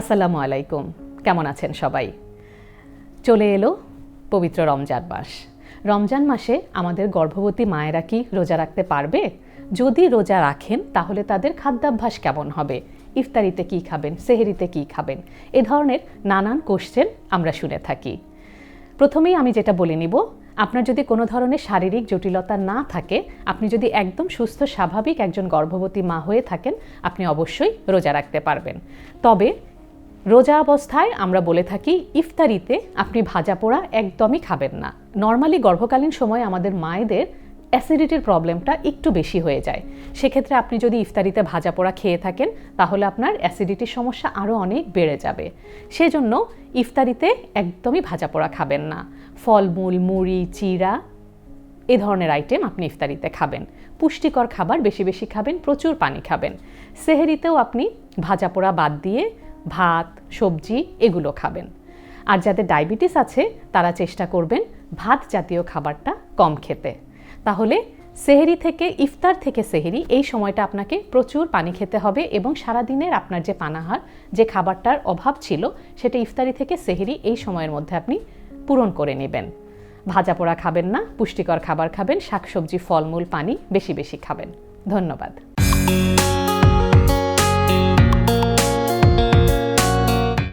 আসসালামু আলাইকুম। কেমন আছেন সবাই? চলে এলো পবিত্র রমজান মাস। রমজান মাসে আমাদের গর্ভবতী মায়েরা কি রোজা রাখতে পারবে? যদি রোজা রাখেন তাহলে তাদের খাদ্যাভ্যাস কেমন হবে? ইফতারিতে কি খাবেন, সেহরিতে কি খাবেন? এ ধরনের নানান কোশ্চেন আমরা শুনে থাকি। প্রথমেই আমি যেটা বলে নিব, আপনার যদি কোনো ধরনের শারীরিক জটিলতা না থাকে, আপনি যদি একদম সুস্থ স্বাভাবিক একজন গর্ভবতী মা হয়ে থাকেন, আপনি অবশ্যই রোজা রাখতে পারবেন। তবে রোজা অবস্থায় আমরা বলে থাকি ইফতারিতে আপনি ভাজা পোড়া একদমই খাবেন না। নর্মালি গর্ভকালীন সময় আমাদের মায়েদের অ্যাসিডিটির প্রবলেমটা একটু বেশি হয়ে যায়। সেক্ষেত্রে আপনি যদি ইফতারিতে ভাজা পোড়া খেয়ে থাকেন তাহলে আপনার অ্যাসিডিটির সমস্যা আরও অনেক বেড়ে যাবে। সেজন্য ইফতারিতে একদমই ভাজা পোড়া খাবেন না। ফলমূল, মুড়ি, চিড়া এ ধরনের আইটেম আপনি ইফতারিতে খাবেন। পুষ্টিকর খাবার বেশি বেশি খাবেন, প্রচুর পানি খাবেন। সেহরিতেও আপনি ভাজা পোড়া বাদ দিয়ে ভাত, সবজি এগুলো খাবেন। আর যাদের ডায়াবেটিস আছে তারা চেষ্টা করবেন ভাত জাতীয় খাবারটা কম খেতে। তাহলে সেহরি থেকে ইফতার থেকে সেহরি এই সময়টা আপনাকে প্রচুর পানি খেতে হবে এবং সারাদিনের আপনার যে পানাহার, যে খাবারটার অভাব ছিল সেটা ইফতারি থেকে সেহরি এই সময়ের মধ্যে আপনি পূরণ করে নেবেন। ভাজা পোড়া খাবেন না, পুষ্টিকর খাবার খাবেন, শাকসবজি, ফলমূল, পানি বেশি বেশি খাবেন। ধন্যবাদ।